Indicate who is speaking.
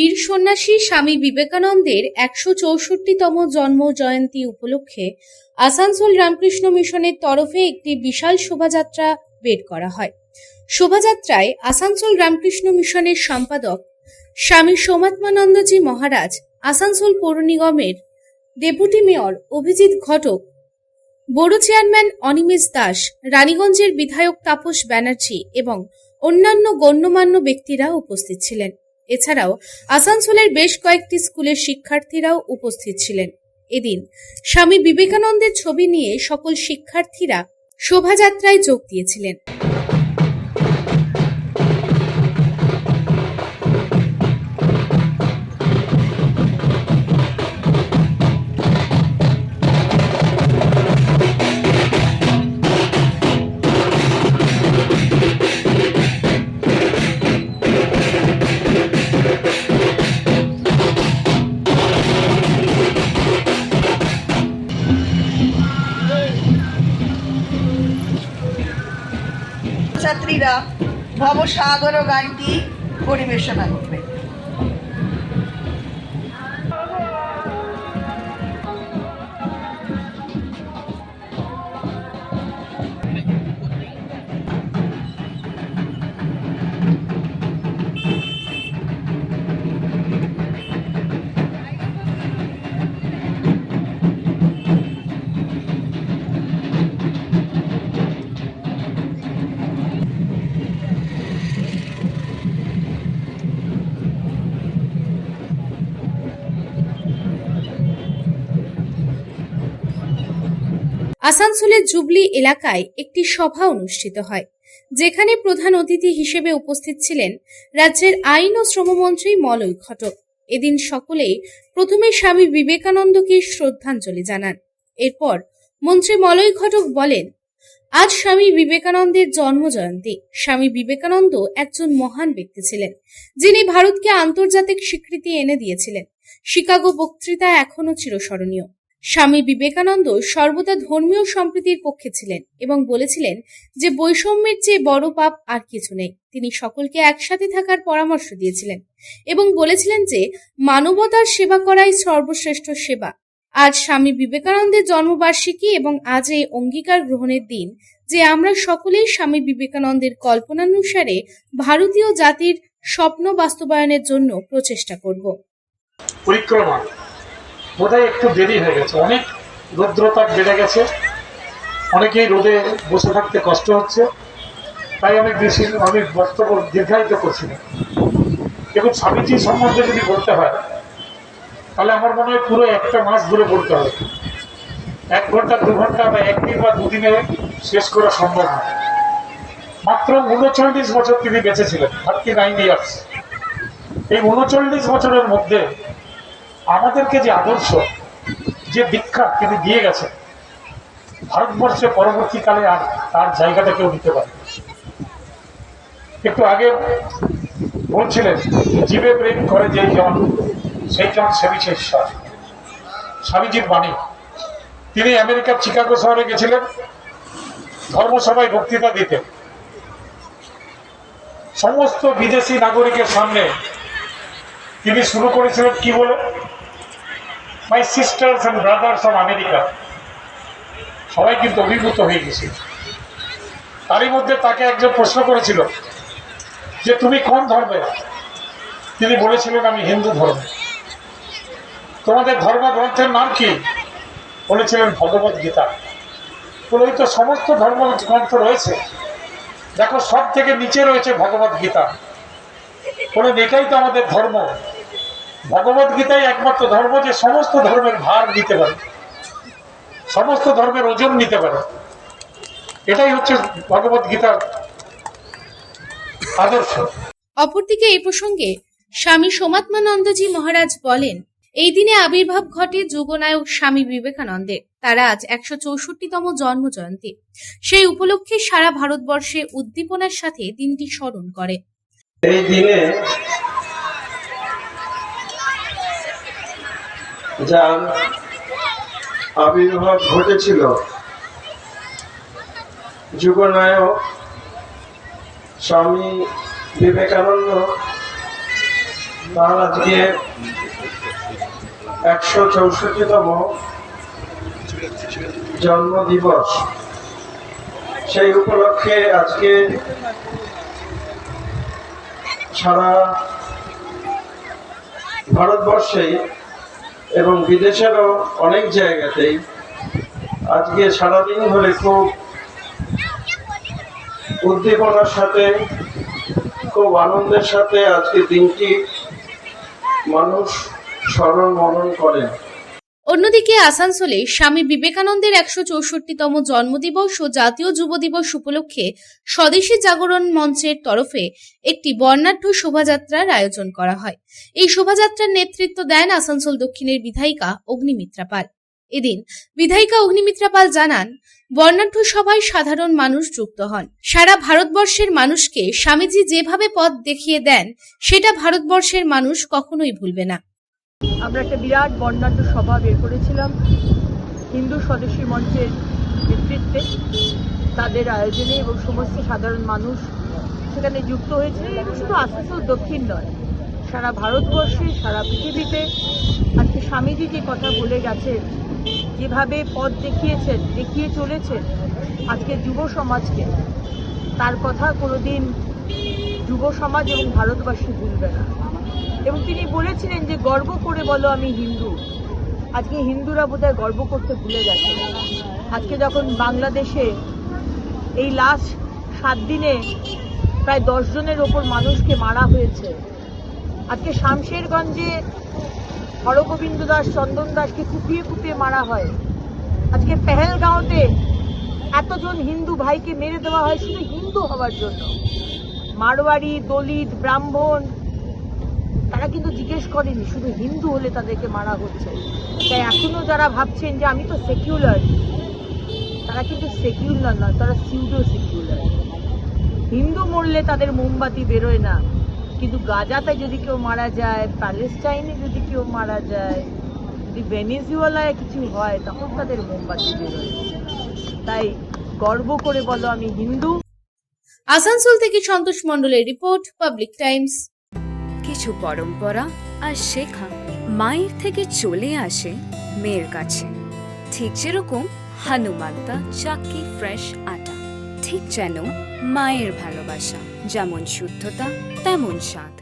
Speaker 1: বীর সন্ন্যাসী স্বামী বিবেকানন্দের ১৬৪তম জন্ম জয়ন্তী উপলক্ষে আসানসোল রামকৃষ্ণ মিশনের তরফে একটি বিশাল শোভাযাত্রা বের করা হয়। শোভাযাত্রায় আসানসোল রামকৃষ্ণ মিশনের সম্পাদক স্বামী সোমাত্মানন্দজি মহারাজ, আসানসোল পৌর নিগমের ডেপুটি মেয়র অভিজিৎ ঘটক, বড় চেয়ারম্যান অনিমেষ দাস, রানীগঞ্জের বিধায়ক তাপস ব্যানার্জি এবং অন্যান্য গণ্যমান্য ব্যক্তিরা উপস্থিত ছিলেন। এছাড়াও আসানসোলের বেশ কয়েকটি স্কুলের শিক্ষার্থীরাও উপস্থিত ছিলেন। এদিন স্বামী বিবেকানন্দের ছবি নিয়ে সকল শিক্ষার্থীরা শোভাযাত্রায় যোগ দিয়েছিলেন।
Speaker 2: ছাত্রীরা ভবসাগর গানটি পরিবেশনা করবে।
Speaker 1: আসানসোলের জুবলি এলাকায় একটি সভা অনুষ্ঠিত হয়, যেখানে প্রধান অতিথি হিসেবে উপস্থিত ছিলেন রাজ্যের আইন ও শ্রমমন্ত্রী মলয় ঘটক। এদিন সকলেই প্রথমে স্বামী বিবেকানন্দকে শ্রদ্ধাঞ্জলি জানান। এরপর মন্ত্রী মলয় ঘটক বলেন, আজ স্বামী বিবেকানন্দের জন্মজয়ন্তী। স্বামী বিবেকানন্দ একজন মহান ব্যক্তি ছিলেন, যিনি ভারতকে আন্তর্জাতিক স্বীকৃতি এনে দিয়েছিলেন। শিকাগো বক্তৃতা এখনো চিরস্মরণীয়। স্বামী বিবেকানন্দ সর্বদা ধর্মীয় সম্প্রীতির পক্ষে ছিলেন এবং বলেছিলেন যে বৈষম্যের চেয়ে বড় পাপ আর কিছু নেই। তিনি সকলকে একসাথে থাকার পরামর্শ দিয়েছিলেন এবং বলেছিলেন যে মানবতার সেবা করাই সর্বশ্রেষ্ঠ সেবা। আজ স্বামী বিবেকানন্দের জন্মবার্ষিকী এবং আজ এই অঙ্গীকার গ্রহণের দিন যে আমরা সকলেই স্বামী বিবেকানন্দের কল্পনানুসারে ভারতীয় জাতির স্বপ্ন বাস্তবায়নের জন্য প্রচেষ্টা করব।
Speaker 3: পরিক্রমা বোধহয় একটু দেরি হয়ে গেছে, অনেক রৌদ্রতাপ বেড়ে গেছে, অনেকেই রোদে বসে থাকতে কষ্ট হচ্ছে, তাই অনেক বক্তব্য দীর্ঘায়িত করছি না। এবং স্বামীজি সম্বন্ধে যদি বলতে হয় তাহলে আমার মনে হয় পুরো একটা মাস ধরে বলতে হবে। 1 ঘন্টা 2 ঘন্টা বা একদিন বা দুদিনে শেষ করা সম্ভব নয়। মাত্র 39 বছর তিনি বেঁচে ছিলেন, 39 ইয়ার্স। এই 39 বছরের মধ্যে আমাদেরকে যে আদর্শ, যে দীক্ষা তিনি দিয়ে গেছেন, ভারতবর্ষে পরবর্তীকালে আর তার জায়গাটা কেউ নিতে পারে। একটু আগে বলছিলেন, জীবে প্রেম করে যেই জন সেই জন সেবিছে ঈশ্বর। স্বামীজির বাণী। তিনি আমেরিকার চিকাগো শহরে গেছিলেন ধর্মসভায় বক্তৃতা দিতে। সমস্ত বিদেশি নাগরিকের সামনে তিনি শুরু করেছিলেন কি বলে, my sisters and brothers of America. সবাই কিন্তু অভিভূত হয়ে গেছে। তারই মধ্যে তাকে একজন প্রশ্ন করেছিল যে তুমি কোন ধর্মের? তিনি বলেছিলেন আমি হিন্দু ধর্ম। তোমাদের ধর্মগ্রন্থের নাম কি? বলেছিলেন ভগবত গীতা। বলে তো সমস্ত ধর্মগ্রন্থ রয়েছে, দেখো সব থেকে নিচে রয়েছে ভগবত গীতা। বলে এটাই তো আমাদের ধর্ম। ভগবত গীতাই একমাত্র ধর্ম যে সমস্ত ধর্মের ভার নিতে পারে, সমস্ত ধর্মের ওজন নিতে পারে। এটাই হচ্ছে ভগবত গীতার আদর্শ।
Speaker 1: অপরদিকে এই প্রসঙ্গে স্বামী সোমাত্মানন্দজি মহারাজ বলেন, এই দিনে আবির্ভাব ঘটে যুগনায়ক স্বামী বিবেকানন্দের। তারা আজ ১৬৪তম জন্ম জয়ন্তী। সেই উপলক্ষে সারা ভারতবর্ষে উদ্দীপনার সাথে দিনটি স্মরণ করে।
Speaker 4: এই দিনে যার আবির্ভাব ঘটেছিল যুগনায়ক স্বামী বিবেকানন্দ, তার আজকে 164তম জন্মদিবস। সেই উপলক্ষে আজকে সারা ভারতবর্ষেই এবং বিদেশেরও অনেক জায়গাতেই আজকে সারাদিন ধরে খুব উদ্দীপনার সাথে, খুব আনন্দের সাথে আজকে দিনটি মানুষ স্মরণ মনন করেন।
Speaker 1: অন্যদিকে আসানসোলে স্বামী বিবেকানন্দের 164তম জন্মদিবস ও জাতীয় যুব দিবস উপলক্ষে স্বদেশী জাগরণ মঞ্চের তরফে একটি বর্ণাঢ্য শোভাযাত্রার আয়োজন করা হয়। এই শোভাযাত্রার নেতৃত্ব দেন আসানসোল দক্ষিণের বিধায়িকা অগ্নিমিত্রা পাল। এদিন বিধায়িকা অগ্নিমিত্রা পাল জানান, বর্ণাঢ্য সভায় সাধারণ মানুষ যুক্ত হন। সারা ভারতবর্ষের মানুষকে স্বামীজি যেভাবে পথ দেখিয়ে দেন সেটা ভারতবর্ষের মানুষ কখনোই ভুলবে না।
Speaker 5: আমরা একটা বিরাট বর্ণাঢ্য সভা বের করেছিলাম হিন্দু স্বদেশী মঞ্চের নেতৃত্বে, তাদের আয়োজনে, এবং সমস্ত সাধারণ মানুষ সেখানে যুক্ত হয়েছিলেন। এবং শুধু আসানসোল দক্ষিণ নয়, সারা ভারতবর্ষে, সারা পৃথিবীতে আজকে স্বামীজি যে কথা বলে গেছেন, যেভাবে পথ দেখিয়ে চলেছেন আজকে যুব সমাজকে, তার কথা কোনোদিন যুব সমাজ এবং ভারতবাসী ভুলবে না। এবং তিনি বলেছিলেন যে গর্ব করে বলো আমি হিন্দু। আজকে হিন্দুরা বোধহয় গর্ব করতে ভুলে গেছে। আজকে যখন বাংলাদেশে এই লাস্ট 7 দিনে প্রায় 10 জনের ওপর মানুষকে মারা হয়েছে, আজকে শামশেরগঞ্জে হরগোবিন্দ দাস, চন্দন দাসকে কুপিয়ে কুপিয়ে মারা হয়, আজকে পেহেলগাঁওতে এতজন হিন্দু ভাইকে মেরে দেওয়া হয় শুধু হিন্দু হওয়ার জন্য। মারোয়ারি, দলিত, ব্রাহ্মণ তারা কিন্তু জিজ্ঞেস করেনি, শুধু হিন্দু হলে তাদেরকে মারা হচ্ছে। তাই এখনো যারা ভাবছেন যে আমি তো সেকুলার, তারা কিন্তু সেকুলার নয়, তারা সিউডো সেকুলার। হিন্দু মরলে তাদের মোমবাতি বেরোয় না, কিন্তু গাজাতে যদি কেউ মারা যায়, প্যালেস্টাইনে যদি কেউ মারা যায়, যদি ভেনেজুয়েলায় কিছু হয়, তখন তাদের মোমবাতি বেরোয়। তাই গর্ব করে বলো আমি হিন্দু।
Speaker 1: আসানসোল থেকে সন্তোষ মণ্ডলের রিপোর্ট, পাবলিক টাইমস।
Speaker 6: কিছু পরম্পরা আর শেখা মায়ের থেকে চলে আসে মেয়ের কাছে, ঠিক যেরকম হনুমান্তা চাক্কি ফ্রেশ আটা, ঠিক যেন মায়ের ভালোবাসা, যেমন শুদ্ধতা তেমন স্বাদ।